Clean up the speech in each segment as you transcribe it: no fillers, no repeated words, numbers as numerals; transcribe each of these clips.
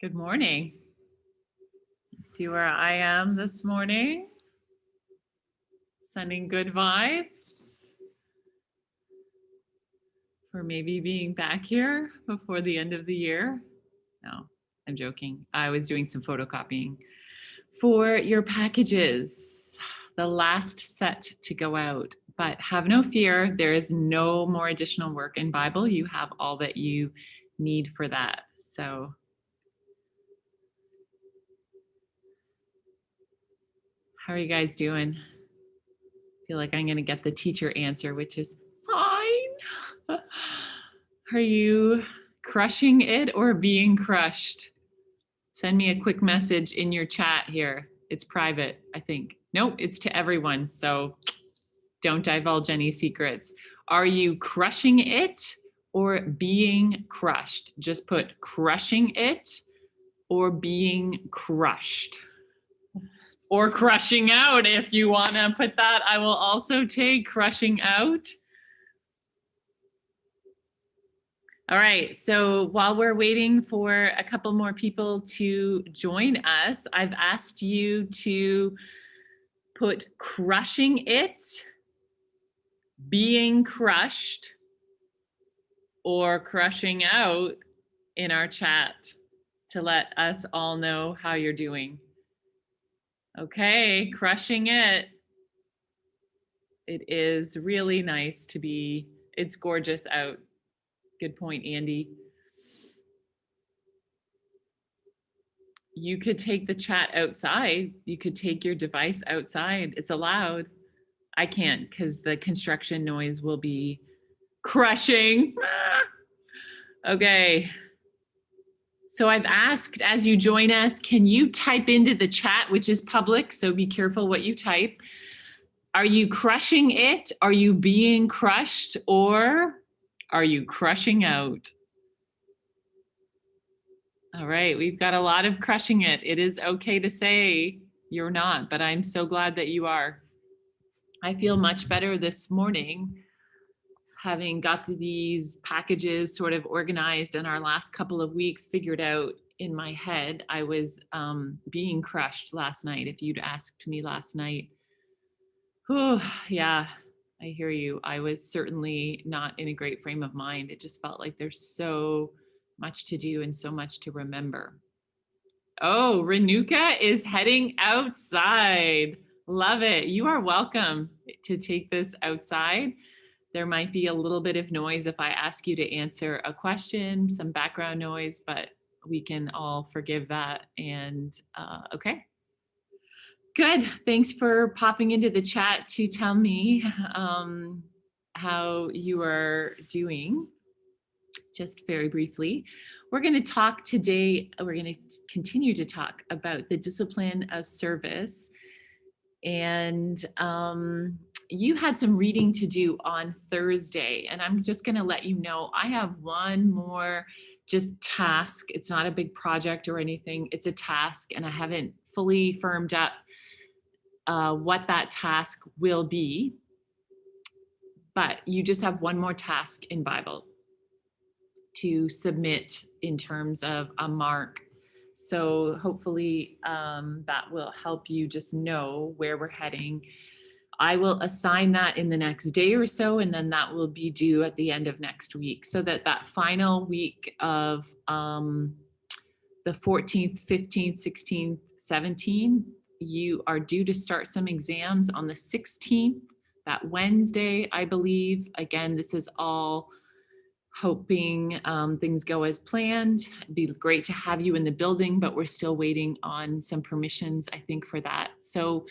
Good morning. See where I am this morning? Sending good vibes for maybe being back here before the end of the year. No, I'm joking. I was doing some photocopying for your packages, the last set to go out. But have no fear, there is no more additional work in Bible. You have all that you need for that. So how are you guys doing? Feel like I'm going to get the teacher answer, which is fine. Are you crushing it or being crushed? Send me a quick message in your chat here. It's private, I think. Nope, it's to everyone. So don't divulge any secrets. Are you crushing it or being crushed? Just put crushing it or being crushed. Or crushing out. If you want to put that, I will also take crushing out. All right, so while we're waiting for a couple more people to join us, I've asked you to put crushing it, being crushed, or crushing out in our chat to let us all know how you're doing. Okay, crushing it. It is really nice to be, it's gorgeous out. Good point, Andy. You could take the chat outside. You could take your device outside. It's allowed. I can't because the construction noise will be crushing. Okay. So I've asked as you join us, can you type into the chat, which is public, so be careful what you type. Are you crushing it? Are you being crushed? Or are you crushing out? All right, we've got a lot of crushing it. It is okay to say you're not, but I'm so glad that you are. I feel much better this morning, having got these packages sort of organized in our last couple of weeks, figured out in my head. I was being crushed last night. If you'd asked me last night, oh, yeah, I hear you. I was certainly not in a great frame of mind. It just felt like there's so much to do and so much to remember. Oh, Renuka is heading outside. Love it. You are welcome to take this outside. There might be a little bit of noise if I ask you to answer a question, some background noise, but we can all forgive that. And okay. Good. Thanks for popping into the chat to tell me how you are doing. Just very briefly, we're going to talk today, we're going to continue to talk about the discipline of service. And you had some reading to do on Thursday, and I'm just going to let you know I have one more just task. It's not a big project or anything. It's a task, and I haven't fully firmed up what that task will be. But you just have one more task in Bible to submit in terms of a mark. So hopefully that will help you just know where we're heading. I will assign that in the next day or so, and then that will be due at the end of next week, so that final week of the 14th, 15th, 16th, 17th, you are due to start some exams on the 16th, that Wednesday, I believe. Again, this is all hoping things go as planned. It'd be great to have you in the building, but we're still waiting on some permissions, I think, for that. So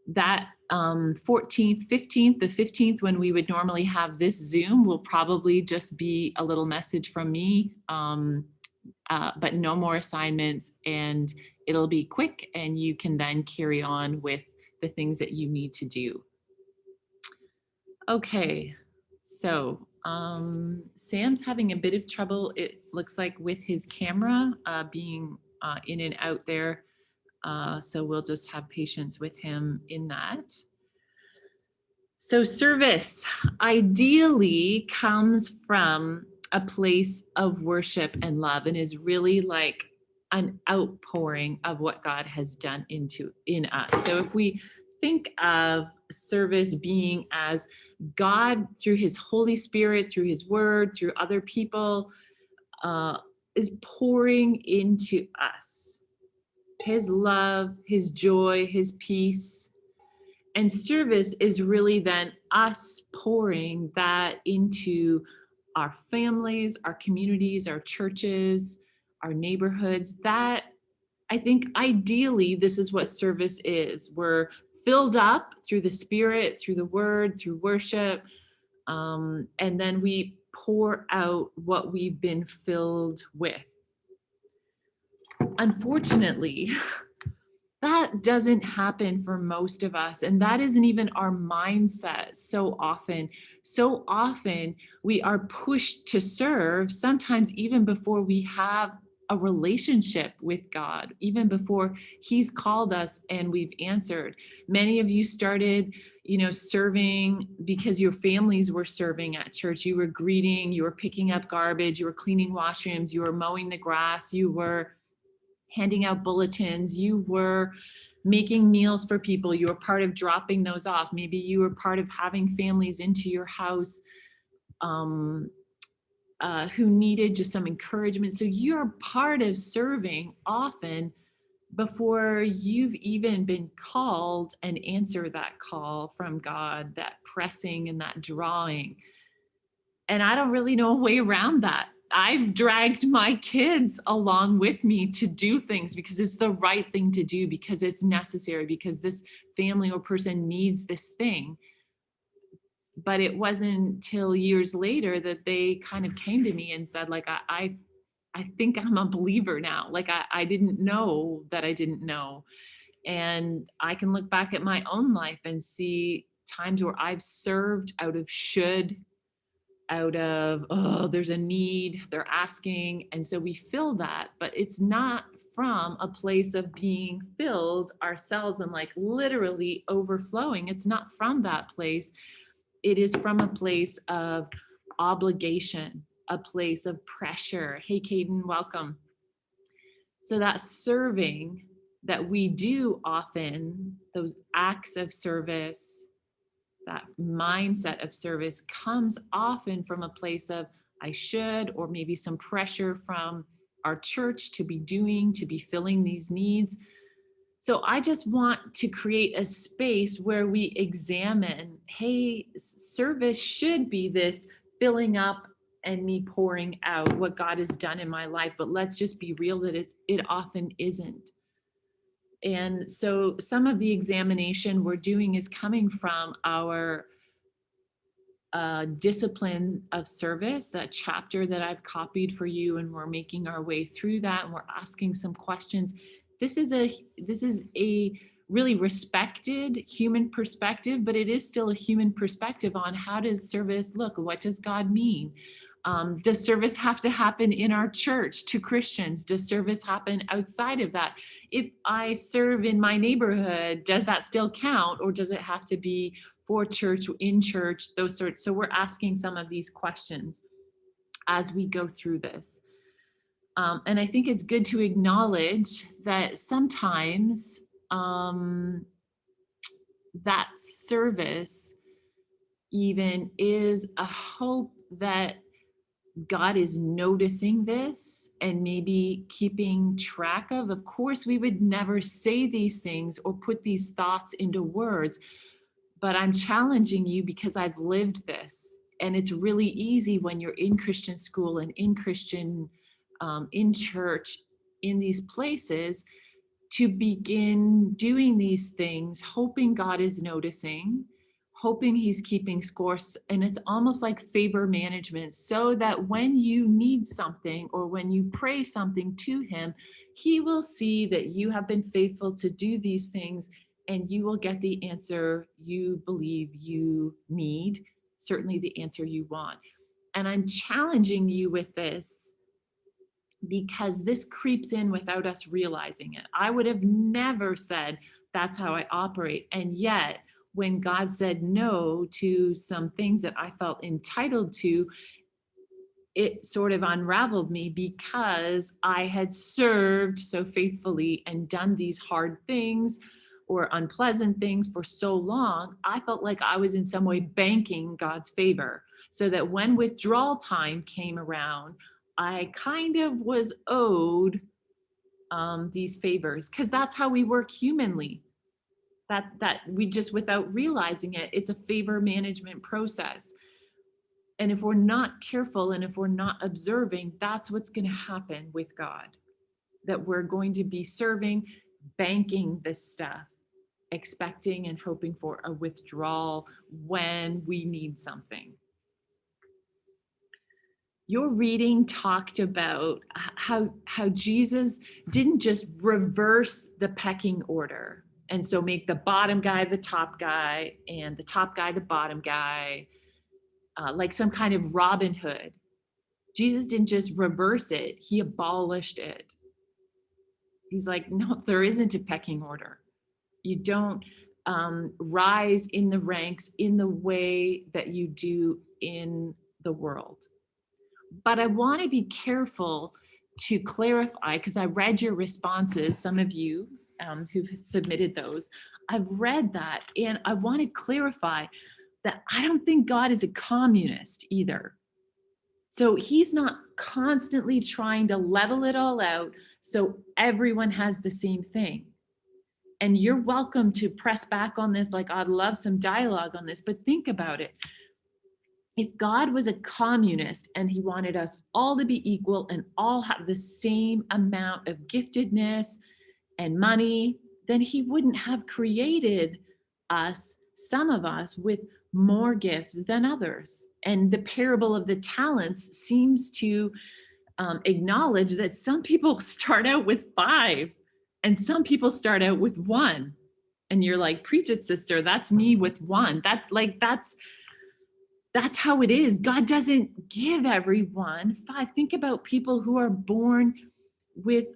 that 14th, 15th, the 15th, when we would normally have this Zoom, will probably just be a little message from me, but no more assignments, and it'll be quick, and you can then carry on with the things that you need to do. Okay, so Sam's having a bit of trouble, it looks like, with his camera being in and out there. So we'll just have patience with him in that. So service ideally comes from a place of worship and love, and is really like an outpouring of what God has done in us. So if we think of service being as God, through his Holy Spirit, through his word, through other people, is pouring into us his love, his joy, his peace. And service is really then us pouring that into our families, our communities, our churches, our neighborhoods. That, I think, ideally, this is what service is. We're filled up through the Spirit, through the word, through worship, and then we pour out what we've been filled with. Unfortunately, that doesn't happen for most of us, and that isn't even our mindset so often. So often we are pushed to serve, sometimes even before we have a relationship with God, even before he's called us and we've answered. Many of you started, serving because your families were serving at church. You were greeting, you were picking up garbage, you were cleaning washrooms, you were mowing the grass, you were handing out bulletins, you were making meals for people, you were part of dropping those off. Maybe you were part of having families into your house who needed just some encouragement. So you're part of serving often before you've even been called and answer that call from God, that pressing and that drawing. And I don't really know a way around that. I've dragged my kids along with me to do things because it's the right thing to do, because it's necessary, because this family or person needs this thing. But it wasn't till years later that they kind of came to me and said, like, I think I'm a believer now. Like, I didn't know that I didn't know. And I can look back at my own life and see times where I've served out of should, out of, oh, there's a need, they're asking. And so we fill that, but it's not from a place of being filled ourselves and like literally overflowing. It's not from that place. It is from a place of obligation, a place of pressure. Hey, Caden, welcome. So that serving that we do often, those acts of service, that mindset of service comes often from a place of I should, or maybe some pressure from our church to be doing, to be filling these needs. So I just want to create a space where we examine, hey, service should be this filling up and me pouring out what God has done in my life, but let's just be real that it often isn't. And so some of the examination we're doing is coming from our discipline of service, that chapter that I've copied for you, and we're making our way through that, and we're asking some questions. This is a really respected human perspective, but it is still a human perspective on how does service look? What does God mean? Does service have to happen in our church to Christians? Does service happen outside of that? If I serve in my neighborhood, does that still count, or does it have to be for church, in church, those sorts? So we're asking some of these questions as we go through this. And I think it's good to acknowledge that sometimes that service even is a hope that God is noticing this and maybe keeping track of. Of course, we would never say these things or put these thoughts into words, but I'm challenging you because I've lived this. And it's really easy when you're in Christian school and in Christian, in church, in these places, to begin doing these things, hoping God is noticing, hoping he's keeping scores. And it's almost like favor management, so that when you need something or when you pray something to him, he will see that you have been faithful to do these things, and you will get the answer you believe you need, certainly the answer you want. And I'm challenging you with this because this creeps in without us realizing it. I would have never said that's how I operate. And yet, when God said no to some things that I felt entitled to, it sort of unraveled me because I had served so faithfully and done these hard things or unpleasant things for so long. I felt like I was in some way banking God's favor, so that when withdrawal time came around, I kind of was owed these favors, because that's how we work humanly. That we just, without realizing it, it's a favor management process. And if we're not careful and if we're not observing, that's what's going to happen with God. That we're going to be serving, banking this stuff, expecting and hoping for a withdrawal when we need something. Your reading talked about how Jesus didn't just reverse the pecking order, and so make the bottom guy the top guy and the top guy the bottom guy, like some kind of Robin Hood. Jesus didn't just reverse it, he abolished it. He's like, no, there isn't a pecking order. You don't rise in the ranks in the way that you do in the world. But I want to be careful to clarify, because I read your responses, some of you who've submitted those. I've read that, and I want to clarify that I don't think God is a communist either. So he's not constantly trying to level it all out so everyone has the same thing. And you're welcome to press back on this. Like, I'd love some dialogue on this, but think about it. If God was a communist and he wanted us all to be equal and all have the same amount of giftedness and money, then he wouldn't have created us, some of us, with more gifts than others. And the parable of the talents seems to acknowledge that some people start out with 5 and some people start out with 1. And you're like, preach it, sister, that's me with 1. That's how it is. God doesn't give everyone 5. Think about people who are born with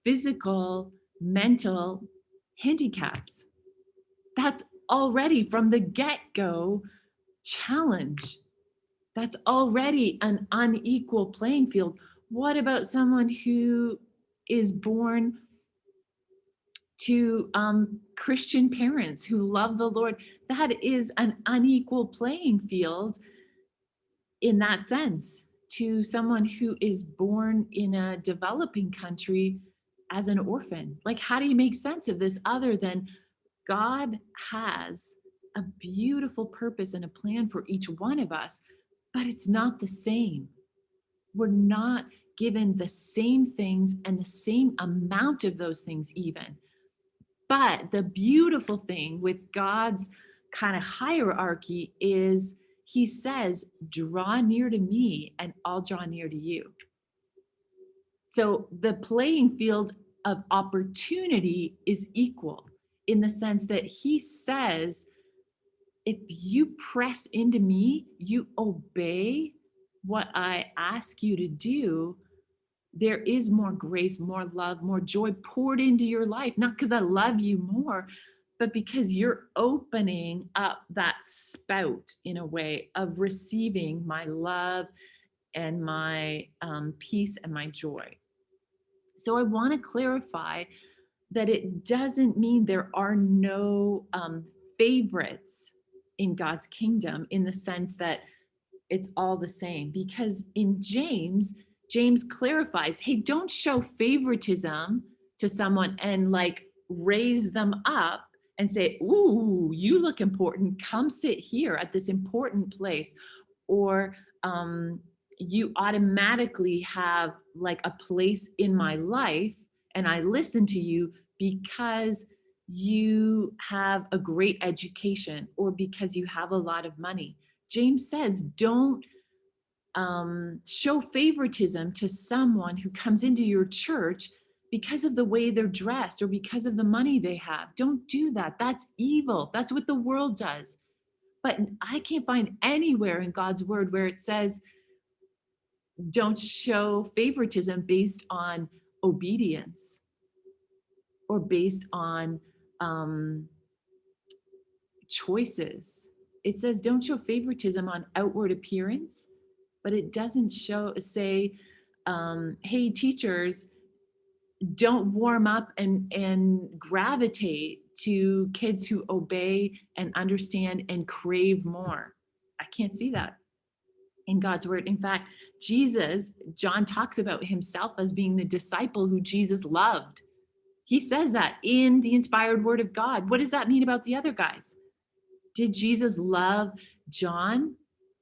physical, mental handicaps. That's already from the get-go challenge. That's already an unequal playing field. What about someone who is born to Christian parents who love the Lord? That is an unequal playing field in that sense, to someone who is born in a developing country as an orphan. Like, how do you make sense of this other than God has a beautiful purpose and a plan for each one of us, but it's not the same. We're not given the same things and the same amount of those things even. But the beautiful thing with God's kind of hierarchy is he says, draw near to me and I'll draw near to you. So the playing field of opportunity is equal in the sense that he says, if you press into me, you obey what I ask you to do, there is more grace, more love, more joy poured into your life, not because I love you more, but because you're opening up that spout in a way of receiving my love and my peace and my joy. So I want to clarify that it doesn't mean there are no favorites in God's kingdom, in the sense that it's all the same. Because in James clarifies, hey, don't show favoritism to someone and like raise them up and say, ooh, you look important, come sit here at this important place. Or you automatically have like a place in my life and I listen to you because you have a great education or because you have a lot of money. James says, don't show favoritism to someone who comes into your church because of the way they're dressed or because of the money they have. Don't do that. That's evil. That's what the world does. But I can't find anywhere in God's word where it says don't show favoritism based on obedience or based on choices. It says don't show favoritism on outward appearance, but it doesn't say, hey, teachers, don't warm up and gravitate to kids who obey and understand and crave more. I can't see that in God's word. In fact, John talks about himself as being the disciple who Jesus loved. He says that in the inspired word of God. What does that mean about the other guys? Did Jesus love John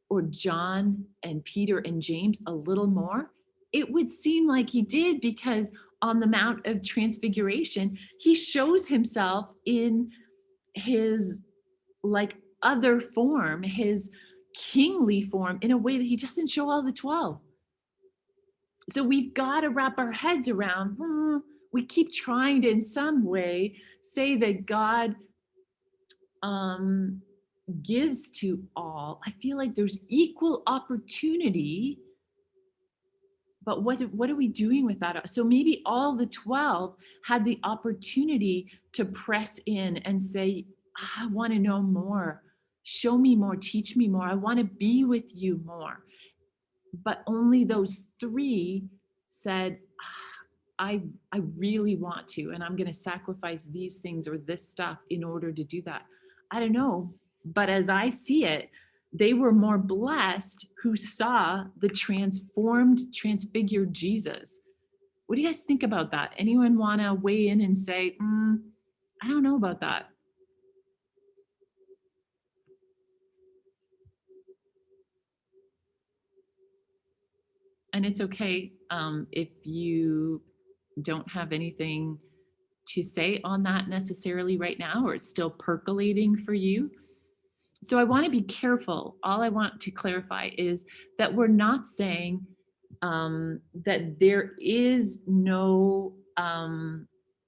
or John and Peter and James a little more? It would seem like he did, because on the Mount of Transfiguration, he shows himself in his like other form, his kingly form, in a way that he doesn't show all the 12. So we've got to wrap our heads around, we keep trying to in some way say that God gives to all. I feel like there's equal opportunity, but what are we doing with that? So maybe all the 12 had the opportunity to press in and say, I want to know more. Show me more, teach me more. I want to be with you more. But only those 3 said, I really want to, and I'm going to sacrifice these things or this stuff in order to do that. I don't know, but as I see it, they were more blessed who saw the transformed, transfigured Jesus. What do you guys think about that? Anyone want to weigh in and say, I don't know about that? And it's okay if you don't have anything to say on that necessarily right now, or it's still percolating for you. So I want to be careful. All I want to clarify is that we're not saying that there is no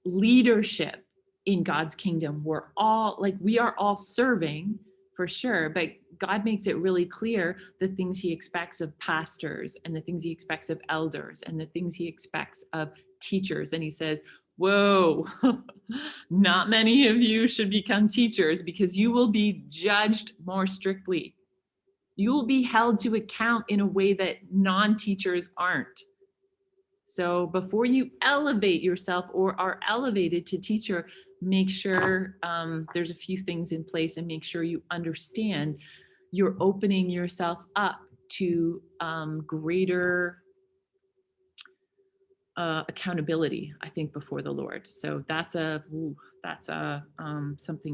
leadership in God's kingdom. We are all serving for sure, but God makes it really clear the things he expects of pastors and the things he expects of elders and the things he expects of teachers. And he says, whoa, not many of you should become teachers, because you will be judged more strictly. You will be held to account in a way that non-teachers aren't. So before you elevate yourself or are elevated to teacher, make sure there's a few things in place, and make sure you understand you're opening yourself up to greater accountability, I think, before the Lord. So that's something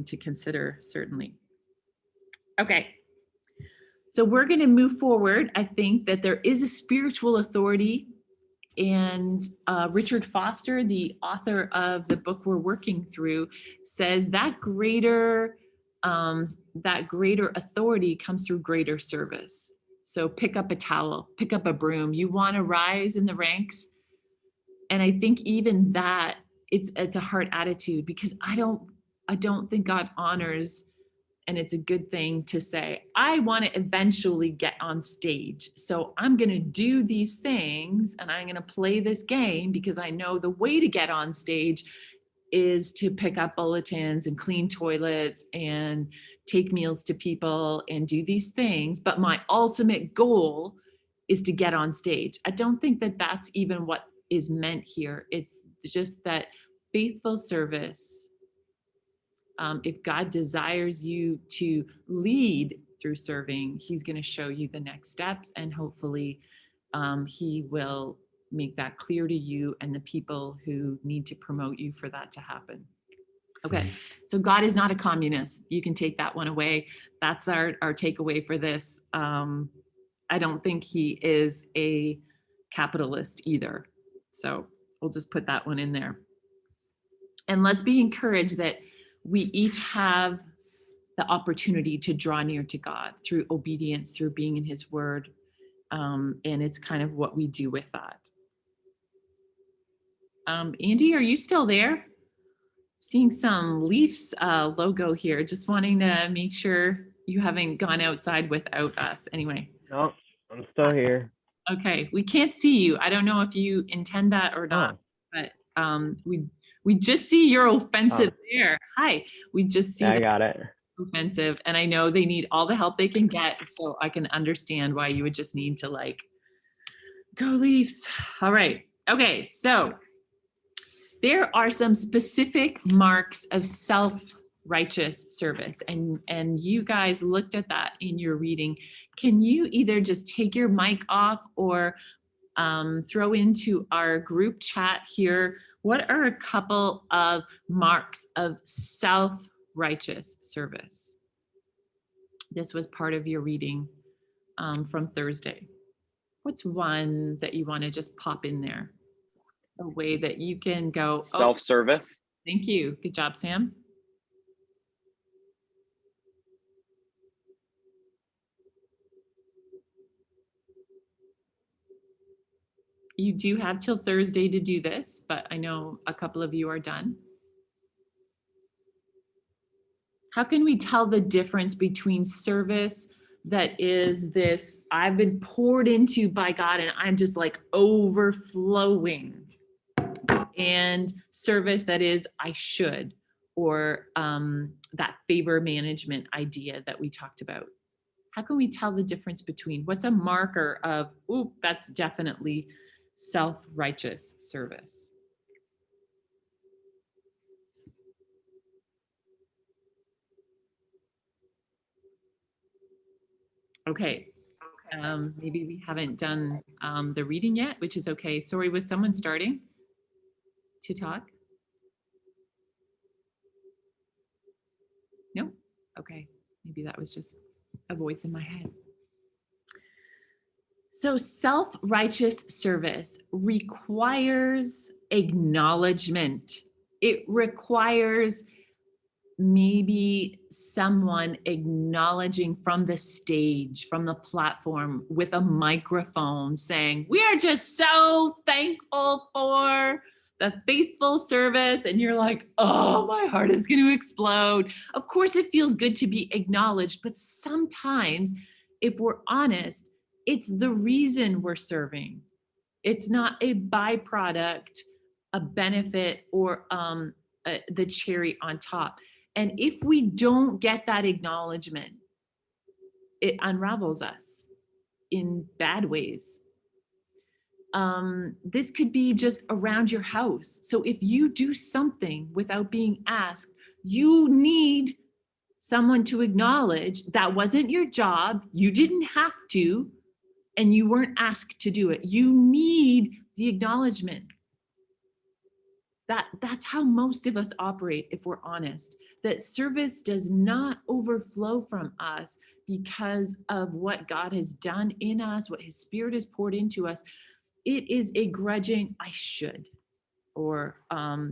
to consider, certainly. Okay. So we're going to move forward. I think that there is a spiritual authority, and Richard Foster, the author of the book we're working through, says that greater authority comes through greater service. So pick up a towel, pick up a broom. You want to rise in the ranks. And I think even that it's a hard attitude, because I don't think God honors, and it's a good thing to say, I want to eventually get on stage. So I'm going to do these things and I'm going to play this game, because I know the way to get on stage is to pick up bulletins and clean toilets and take meals to people and do these things. But my ultimate goal is to get on stage. I don't think that that's even what is meant here. It's just that faithful service. If God desires you to lead through serving, he's going to show you the next steps, and hopefully he will make that clear to you and the people who need to promote you for that to happen. Okay, so God is not a communist. You can take that one away. That's our takeaway for this. I don't think he is a capitalist either. So we'll just put that one in there. And let's be encouraged that we each have the opportunity to draw near to God through obedience, through being in his word. And it's kind of what we do with that. Andy, are you still there? Seeing some Leafs logo here. Just wanting to make sure you haven't gone outside without us. Anyway. No, I'm still here. Okay, we can't see you. I don't know if you intend that or not, Oh, but we just see your offensive oh, there. Hi, we just see I that got it. offensive, and I know they need all the help they can get, so I can understand why you would just need to like go Leafs. All right. Okay, so there are some specific marks of self-righteous service, and you guys looked at that in your reading. Can you either just take your mic off or throw into our group chat here, what are a couple of marks of self-righteous service? This was part of your reading from Thursday. What's one that you want to just pop in there? A way that you can go, oh, Self-service. thank you. Good job, Sam. You do have till Thursday to do this, but I know a couple of you are done. How can we tell the difference between service that is this, I've been poured into by God and I'm just like overflowing, and service that is, I should, or that favor management idea that we talked about? How can we tell the difference between what's a marker of, ooh, that's definitely self-righteous service? Okay, maybe we haven't done the reading yet, which is okay. Sorry, was someone starting to talk? No? Okay, maybe that was just a voice in my head. So self-righteous service requires acknowledgement. It requires maybe someone acknowledging from the stage, from the platform with a microphone saying, we are just so thankful for the faithful service. And you're like, oh, my heart is going to explode. Of course, it feels good to be acknowledged, but sometimes, if we're honest, it's the reason we're serving. It's not a byproduct, a benefit, or the cherry on top. And if we don't get that acknowledgement, it unravels us in bad ways. This could be just around your house. So if you do something without being asked, you need someone to acknowledge that wasn't your job, you didn't have to, and you weren't asked to do it. You need the acknowledgement. That's how most of us operate, if we're honest. That service does not overflow from us because of what God has done in us, what his spirit has poured into us. It is a grudging, I should. Or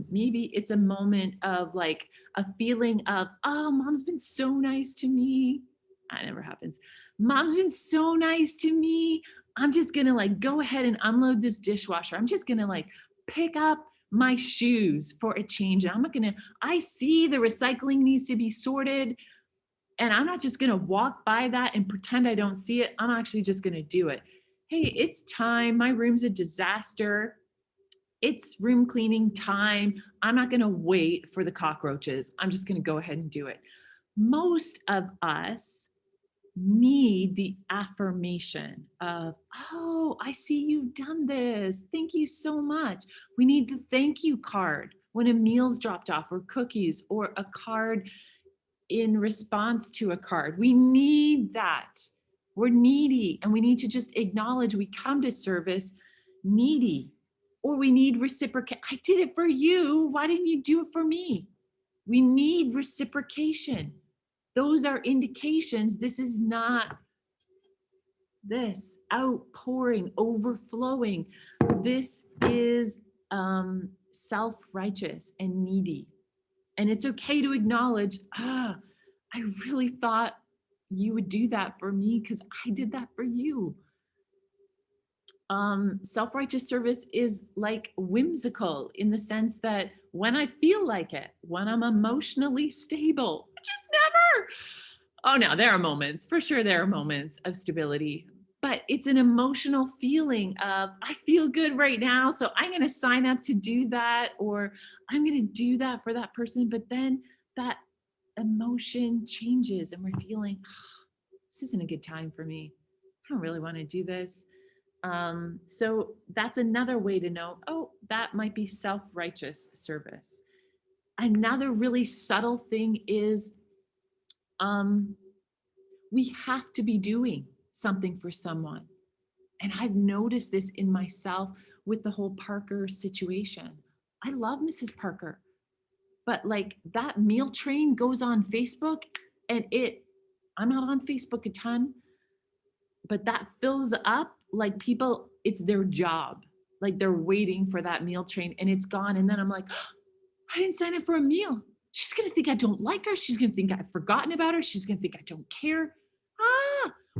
maybe it's a moment of like a feeling of, oh, mom's been so nice to me. That never happens. Mom's been so nice to me. I'm just gonna like go ahead and unload this dishwasher. I'm just gonna like pick up my shoes for a change. I'm not gonna, I see the recycling needs to be sorted, and I'm not just gonna walk by that and pretend I don't see it. I'm actually just gonna do it. Hey, it's time. My room's a disaster. It's room cleaning time. I'm not gonna wait for the cockroaches. I'm just gonna go ahead and do it. Most of us need the affirmation of, oh, I see you've done this. Thank you so much. We need the thank you card when a meal's dropped off, or cookies, or a card in response to a card. We need that. We're needy, and we need to just acknowledge we come to service needy, or we need reciprocate. I did it for you. Why didn't you do it for me? We need reciprocation. Those are indications this is not this outpouring, overflowing. This is self-righteous and needy. And it's okay to acknowledge, I really thought you would do that for me because I did that for you. Self-righteous service is like whimsical in the sense that when I feel like it, when I'm emotionally stable, which is never. Oh no, there are moments, for sure there are moments of stability. but it's an emotional feeling of, I feel good right now, so I'm going to sign up to do that, or I'm going to do that for that person. But then that emotion changes and we're feeling, this isn't a good time for me. I don't really want to do this. So that's another way to know, oh, that might be self-righteous service. Another really subtle thing is, um, we have to be doing something for someone. And I've noticed this in myself with the whole Parker situation. I love Mrs. Parker, but like that meal train goes on Facebook, and I'm not on Facebook a ton, but that fills up like people, it's their job. Like they're waiting for that meal train and it's gone. And then I'm like, I didn't sign up for a meal. She's going to think I don't like her. She's going to think I've forgotten about her. She's going to think I don't care.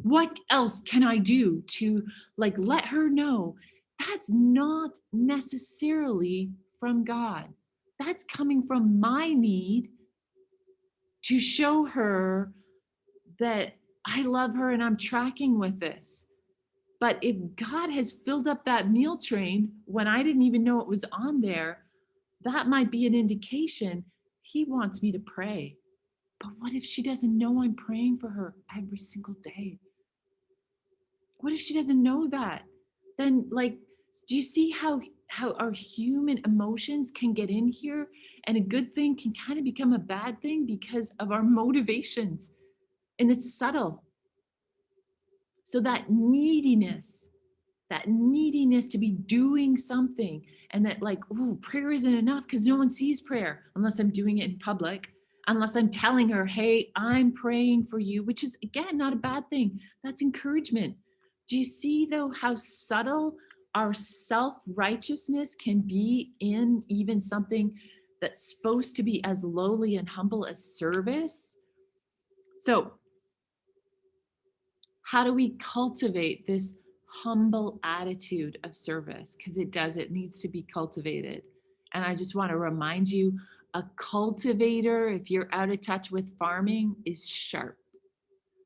What else can I do to like let her know that's not necessarily from God? That's coming from my need to show her that I love her and I'm tracking with this. But if God has filled up that meal train when I didn't even know it was on there, that might be an indication He wants me to pray. But what if she doesn't know I'm praying for her every single day? What if she doesn't know that? Then, like, do you see how our human emotions can get in here, and a good thing can kind of become a bad thing because of our motivations, and it's subtle. So that neediness to be doing something, and that like, oh, prayer isn't enough because no one sees prayer unless I'm doing it in public, unless I'm telling her, hey, I'm praying for you, which is again not a bad thing. That's encouragement. Do you see though how subtle our self-righteousness can be in even something that's supposed to be as lowly and humble as service? So how do we cultivate this humble attitude of service? Because it needs to be cultivated. And I just want to remind you, a cultivator, if you're out of touch with farming, is sharp.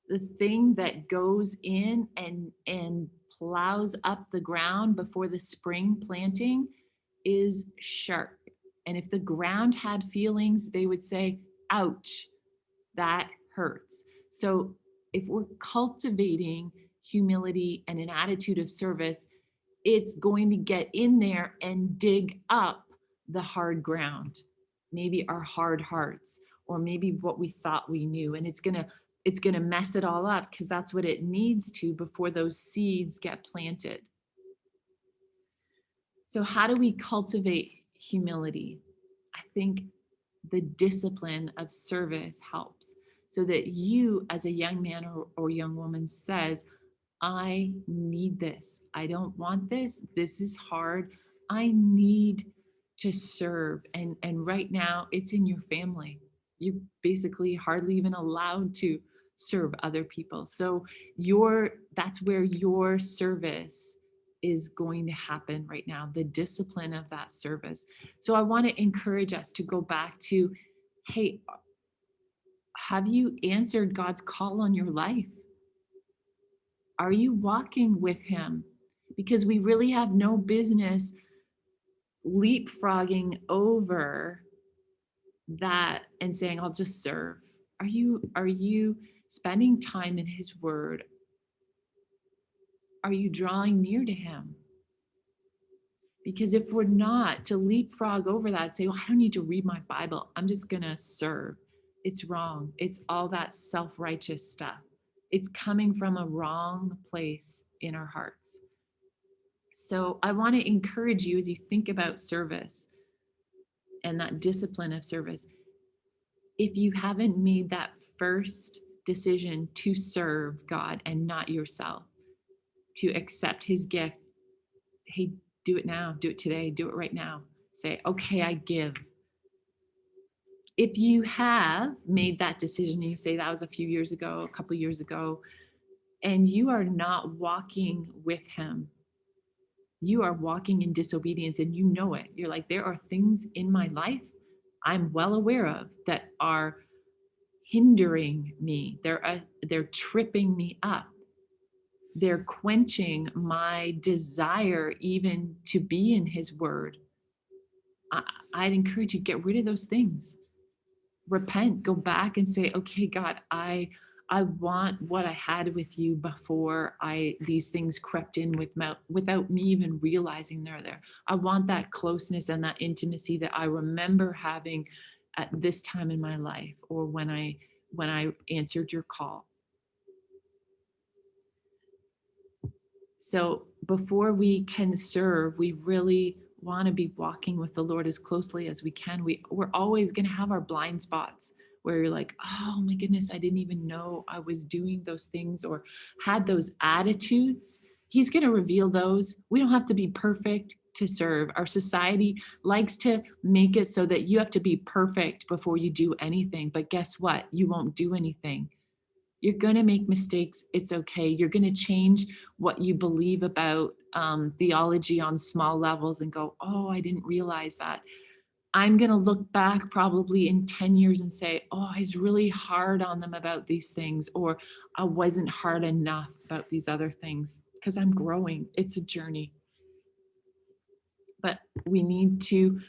The thing that goes in and plows up the ground before the spring planting is sharp. And if the ground had feelings, they would say, ouch, that hurts. So if we're cultivating humility and an attitude of service, it's going to get in there and dig up the hard ground, maybe our hard hearts, or maybe what we thought we knew. And it's gonna mess it all up because that's what it needs to before those seeds get planted. So how do we cultivate humility? I think the discipline of service helps, so that you as a young man or young woman says, I need this. I don't want this. This is hard. I need to serve. And right now it's in your family. You're basically hardly even allowed to serve other people. So that's where your service is going to happen right now, the discipline of that service. So I want to encourage us to go back to, hey, have you answered God's call on your life? Are you walking with Him? Because we really have no business leapfrogging over that and saying, I'll just serve. Are you spending time in His Word? Are you drawing near to Him? Because if we're not, to leapfrog over that, say, well, I don't need to read my Bible, I'm just going to serve. It's wrong. It's all that self-righteous stuff. It's coming from a wrong place in our hearts. So I want to encourage you as you think about service and that discipline of service. If you haven't made that first decision to serve God and not yourself, to accept His gift, hey, do it now, do it today, do it right now. Say, okay, I give. If you have made that decision and you say that was a few years ago, a couple years ago, and you are not walking with Him, you are walking in disobedience and you know it. You're like, there are things in my life I'm well aware of that are hindering me. They're tripping me up. they're quenching my desire even to be in his word. I'd encourage you, get rid of those things. Repent, go back and say, okay, God, I want what I had with you before these things crept in without me even realizing they're there. I want that closeness and that intimacy that I remember having at this time in my life, or when I answered your call. So before we can serve, we really want to be walking with the Lord as closely as we can. We're always going to have our blind spots where you're like, oh my goodness, I didn't even know I was doing those things or had those attitudes. He's going to reveal those. We don't have to be perfect to serve. Our society likes to make it so that you have to be perfect before you do anything. But guess what? You won't do anything. You're going to make mistakes. It's okay. You're going to change what you believe about theology on small levels and go, oh, I didn't realize that. I'm going to look back probably in 10 years and say, oh, I was really hard on them about these things, or I wasn't hard enough about these other things, because I'm growing. It's a journey. But we need to,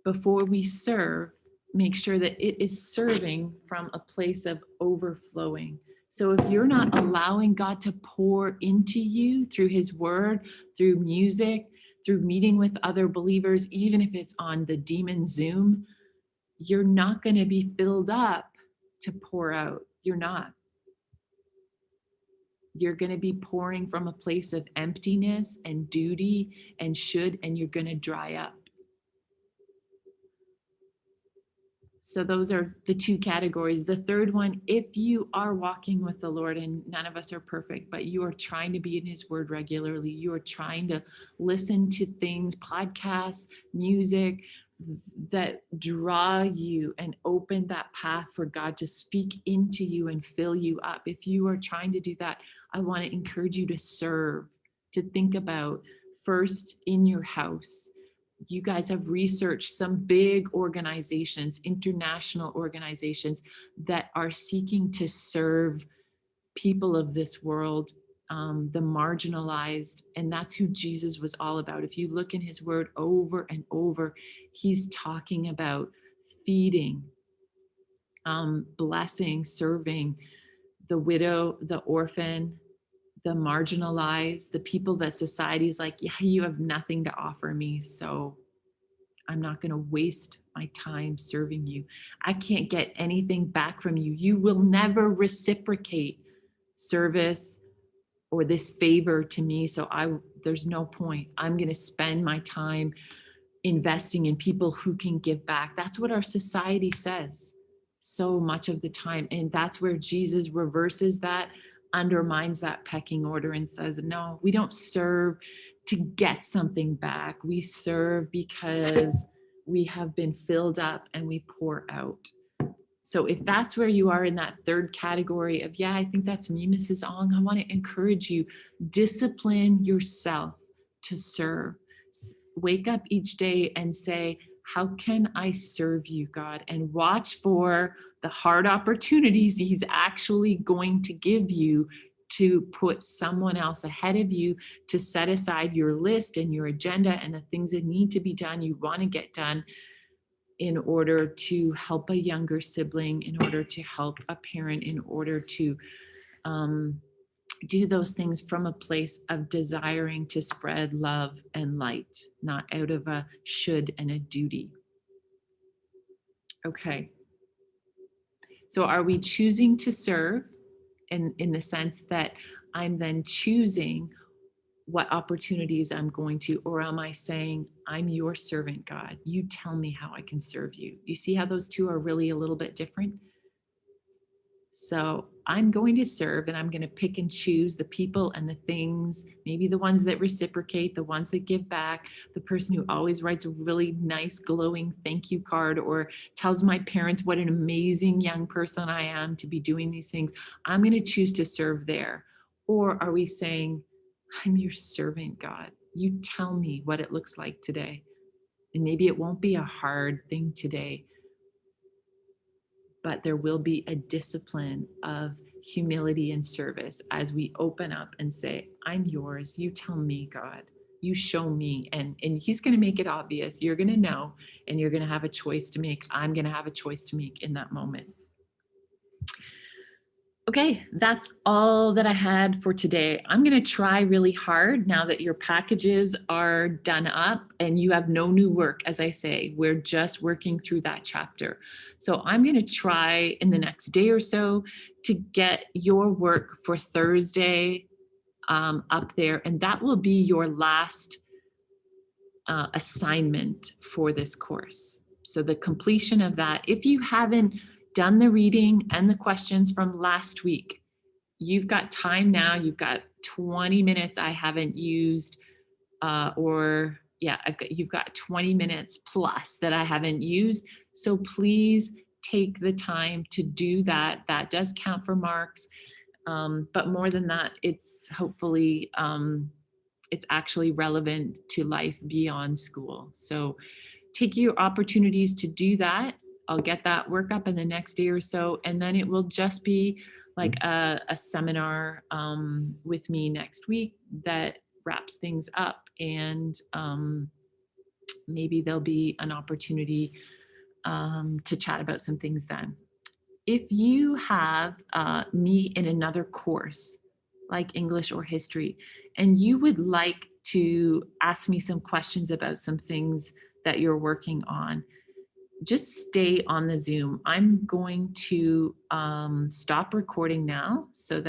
before we serve, make sure that it is serving from a place of overflowing. So if you're not allowing God to pour into you through his word, through music, through meeting with other believers, even if it's on the demon Zoom, you're not going to be filled up to pour out. You're not. You're going to be pouring from a place of emptiness and duty and should, and you're going to dry up. So those are the two categories. The third one, if you are walking with the Lord, and none of us are perfect, but you are trying to be in his word regularly, you are trying to listen to things, podcasts, music that draw you and open that path for God to speak into you and fill you up. If you are trying to do that, I want to encourage you to serve, to think about first in your house. You guys have researched some big organizations, international organizations that are seeking to serve people of this world, the marginalized, and that's who Jesus was all about. If you look in his word over and over, he's talking about feeding, blessing, serving the widow, the orphan, the marginalized, the people that society is like, yeah, you have nothing to offer me, so I'm not going to waste my time serving you. I can't get anything back from you. You will never reciprocate service or this favor to me. So there's no point. I'm going to spend my time investing in people who can give back. That's what our society says so much of the time. And that's where Jesus reverses that, undermines that pecking order and says, no, we don't serve to get something back. We serve because we have been filled up and we pour out. So if that's where you are in that third category of, yeah, I think that's me, Mrs. Ong, I want to encourage you, discipline yourself to serve. Wake up each day and say, how can I serve you, God? And watch for the hard opportunities he's actually going to give you to put someone else ahead of you, to set aside your list and your agenda and the things that need to be done, you want to get done, in order to help a younger sibling, in order to help a parent, in order to do those things from a place of desiring to spread love and light, not out of a should and a duty. Okay. So are we choosing to serve in the sense that I'm then choosing what opportunities I'm going to, or am I saying, I'm your servant, God, you tell me how I can serve you? You see how those two are really a little bit different? So I'm going to serve, and I'm going to pick and choose the people and the things, maybe the ones that reciprocate, the ones that give back, the person who always writes a really nice glowing thank you card or tells my parents what an amazing young person I am to be doing these things. I'm going to choose to serve there. Or are we saying, I'm your servant, God, you tell me what it looks like today? And maybe it won't be a hard thing today, but there will be a discipline of humility and service as we open up and say, I'm yours. You tell me, God. You show me. And he's going to make it obvious. You're going to know, and you're going to have a choice to make. I'm going to have a choice to make in that moment. Okay, that's all that I had for today. I'm going to try really hard now that your packages are done up and you have no new work. As I say, we're just working through that chapter. So I'm going to try in the next day or so to get your work for Thursday up there. And that will be your last assignment for this course. So the completion of that, if you haven't done the reading and the questions from last week, you've got time now. You've got 20 minutes I haven't used, you've got 20 minutes plus that I haven't used. So please take the time to do that. That does count for marks. But more than that, it's hopefully, it's actually relevant to life beyond school. So take your opportunities to do that. I'll get that work up in the next day or so, and then it will just be like a seminar with me next week that wraps things up, and maybe there'll be an opportunity to chat about some things then. If you have me in another course like English or history, and you would like to ask me some questions about some things that you're working on, just stay on the Zoom. I'm going to stop recording now so that